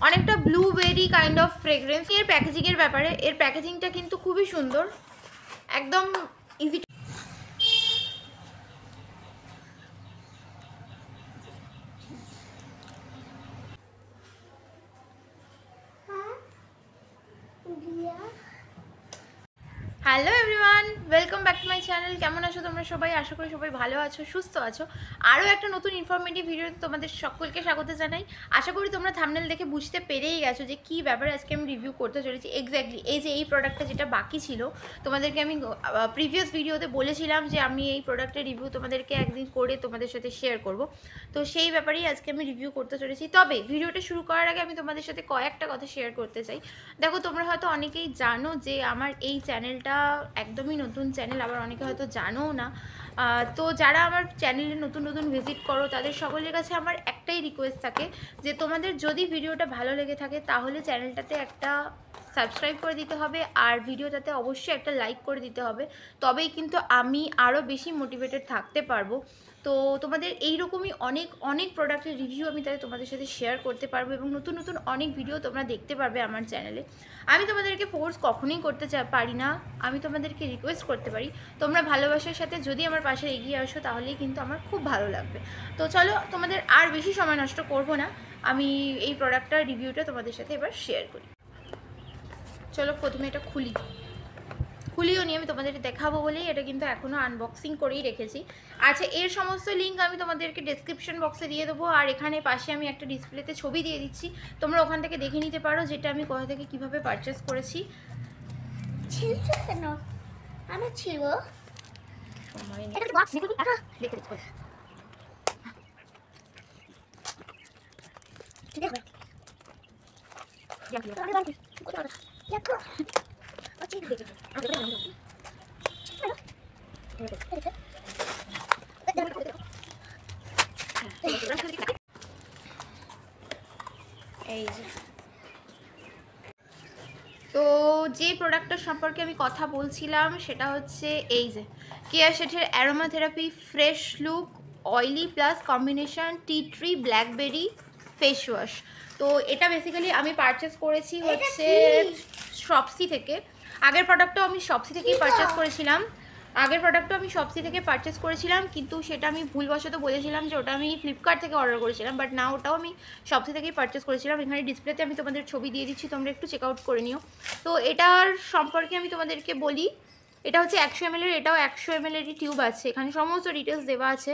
অনেকটা blueberry kind of fragrance. এর প্যাকেজিংয়ের ব্যাপারে, এর প্যাকেজিংটা কিন্তু খুবই সুন্দর, একদম easy. Hello everyone, welcome back to my channel. কেমন আছো তোমরা সবাই? আশা করি সবাই ভালো আছো, সুস্থ আছো। আরও একটা নতুন ইনফরমেটিভ ভিডিওতে তোমাদের সকলকে স্বাগত জানাই। আশা করি তোমরা থাম্বনেল দেখে বুঝতে পেরেই গেছো যে কী ব্যাপারে আজকে আমি রিভিউ করতে চলেছি। এক্স্যাক্টলি এই যে এই প্রোডাক্টটা যেটা বাকি ছিল, তোমাদেরকে আমি প্রিভিয়াস ভিডিওতে বলেছিলাম যে আমি এই প্রোডাক্টের রিভিউ তোমাদেরকে একদিন করে তোমাদের সাথে শেয়ার করব। তো সেই ব্যাপারেই আজকে আমি রিভিউ করতে চলেছি। তবে ভিডিওটা শুরু করার আগে আমি তোমাদের সাথে কয়েকটা কথা শেয়ার করতে চাই। দেখো, তোমরা হয়তো অনেকেই জানো যে আমার এই চ্যানেলটা একদমই নতুন চ্যানেল, আবার অনেকে হয়তো জানোও না। তো যারা আমার চ্যানেলে নতুন নতুন ভিজিট করো তাদের সকলের কাছে আমার একটাই রিকোয়েস্ট থাকে যে তোমাদের যদি ভিডিওটা ভালো লেগে থাকে তাহলে চ্যানেলটাতে একটা সাবস্ক্রাইব করে দিতে হবে, আর ভিডিওটাতে অবশ্যই একটা লাইক করে দিতে হবে। তবেই কিন্তু আমি আরও বেশি মোটিভেটেড থাকতে পারবো। তো তোমাদের এইরকমই অনেক অনেক প্রোডাক্টের রিভিউ আমি তাহলে তোমাদের সাথে শেয়ার করতে পারবো, এবং নতুন নতুন অনেক ভিডিও তোমরা দেখতে পারবে আমার চ্যানেলে। আমি তোমাদেরকে ফোর্স কখনোই করতে পারি না, আমি তোমাদেরকে রিকোয়েস্ট করতে পারি। তোমরা ভালোবাসার সাথে যদি আমার পাশে এগিয়ে আসো তাহলেই কিন্তু আমার খুব ভালো লাগবে। তো চলো, তোমাদের আর বেশি সময় নষ্ট করব না, আমি এই প্রোডাক্টটার রিভিউটা তোমাদের সাথে এবার শেয়ার করি। চলো প্রথমে এটা খুলিও নিয়ে আমি তোমাদের দেখাবো বলেই এটা কিন্তু এখনও আনবক্সিং করেই রেখেছি। আচ্ছা, এর সমস্ত লিঙ্ক আমি তোমাদেরকে ডেসক্রিপশন বক্সে দিয়ে দেবো, আর এখানে পাশে আমি একটা ডিসপ্লেতে ছবি দিয়ে দিচ্ছি, তোমরা ওখান থেকে দেখে নিতে পারো যেটা আমি কোথা থেকে কীভাবে পারচেস করেছি। আমার ছিল সময় এই যে, তো যে প্রোডাক্টটার সম্পর্কে আমি কথা বলছিলাম সেটা হচ্ছে এই যে কেয়া শেঠের aromatherapy fresh look oily plus combination tea tree blackberry face wash. তো এটা বেসিক্যালি আমি পারচেস করেছি হচ্ছে শপসি থেকে। আগের প্রোডাক্টটাও আমি শপসি থেকেই পারচেস করেছিলাম, কিন্তু সেটা আমি ভুলবশত বলেছিলাম যে ওটা আমি ফ্লিপকার্ট থেকে অর্ডার করেছিলাম, বাট না, ওটাও আমি শপসি থেকেই পারচেস করেছিলাম। এখানে ডিসপ্লেতে আমি তোমাদের ছবি দিয়ে দিচ্ছি, তোমরা একটু চেক আউট করে নিও। তো এটার সম্পর্কে আমি তোমাদেরকে বলি, এটা হচ্ছে 100 ml এর, এটাও 100 ml এরই টিউব আছে, এখানে সমস্ত ডিটেলস দেওয়া আছে।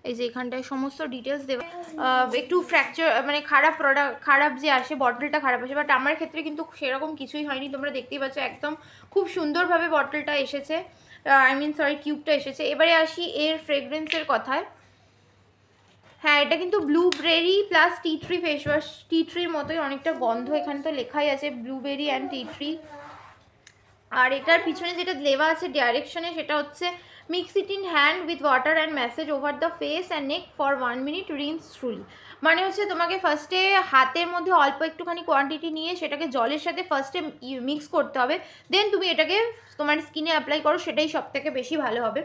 এই যে এখানটায় সমস্ত ডিটেলস দেওয়া। একটু ফ্র্যাকচার মানে খারাপ যে আসে, বটলটা খারাপ আসে, বাট আমার ক্ষেত্রে কিন্তু সেরকম কিছুই হয়নি। তোমরা দেখতেই পাচ্ছ একদম খুব সুন্দরভাবে বটলটা এসেছে, টিউবটা এসেছে। এবারে আসি এর ফ্রেগরেন্সের কথায়। হ্যাঁ, এটা কিন্তু blueberry plus tea tree face wash, tea ট্রির মতোই অনেকটা গন্ধ, এখানে তো লেখাই আছে ব্লুবেরি অ্যান্ড টি ট্রি। আর এটার পিছনে যেটা দেওয়া আছে ডাইরেকশনে সেটা হচ্ছে mix it in hand with water and massage over the face and neck for 1 minute, rinse thoroughly. মানে হচ্ছে তোমাকে ফার্স্টে হাতের মধ্যে অল্প একটুখানি কোয়ান্টিটি নিয়ে সেটাকে জলের সাথে ফার্স্টে মিক্স করতে হবে, দেন তুমি এটাকে তোমার স্কিনে অ্যাপ্লাই করো, সেটাই সব থেকে বেশি ভালো হবে।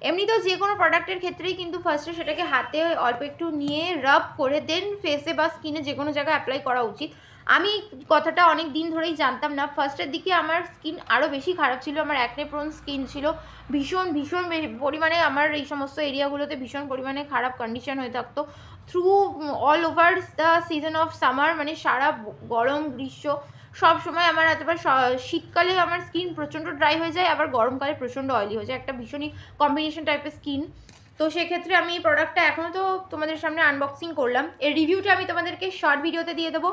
এমনিতেও যে কোনো প্রোডাক্টের ক্ষেত্রেই কিন্তু ফার্স্টে সেটাকে হাতে অল্প একটু নিয়ে রাব করে দেন ফেসে বা স্কিনে যে কোনো জায়গায় অ্যাপ্লাই করা উচিত। আমি কথাটা অনেক দিন ধরেই জানতাম না। ফার্স্টের দিকে আমার স্কিন আরও বেশি খারাপ ছিল, আমার অ্যাকনে প্রোন স্কিন ছিল, ভীষণ পরিমাণে আমার এই সমস্ত এরিয়াগুলোতে ভীষণ পরিমাণে খারাপ কন্ডিশন হয়ে থাকতো through all over the season of summer, মানে সারা গরম গ্রীষ্ম সব সময় আমার, এতবার শীতকালে আমার স্কিন প্রচণ্ড ড্রাই হয়ে যায়, আবার গরমকালে প্রচণ্ড অয়েলি হয়ে যায়, একটা ভীষণই কম্বিনেশন টাইপের স্কিন। তো সেক্ষেত্রে আমি এই প্রোডাক্টটা এখনও তো তোমাদের সামনে আনবক্সিং করলাম, এর রিভিউটা আমি তোমাদেরকে শর্ট ভিডিওতে দিয়ে দেবো,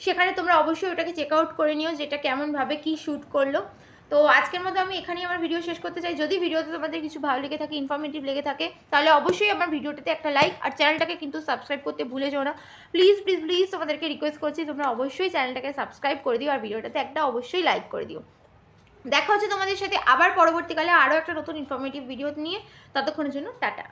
সেখানে তোমরা অবশ্যই ওটাকে চেক আউট করে নিও যেটা কেমনভাবে কী শ্যুট করলো। তো আজকের মধ্যে আমি এখানেই আমার ভিডিও শেষ করতে চাই। যদি ভিডিওতে তোমাদের কিছু ভালো লেগে থাকে, ইনফরমেটিভ লেগে থাকে, তাহলে অবশ্যই আমার ভিডিওটাতে একটা লাইক, আর চ্যানেলটাকে কিন্তু সাবস্ক্রাইব করতে ভুলে যাও না। প্লিজ প্লিজ প্লিজ তোমাদেরকে রিকোয়েস্ট করছি, তোমরা অবশ্যই চ্যানেলটাকে সাবস্ক্রাইব করে দিও, আর ভিডিওটাতে একটা অবশ্যই লাইক করে দিও। দেখা হচ্ছে তোমাদের সাথে আবার পরবর্তীকালে আরও একটা নতুন ইনফরমেটিভ ভিডিও নিয়ে, ততক্ষণের জন্য টাটা।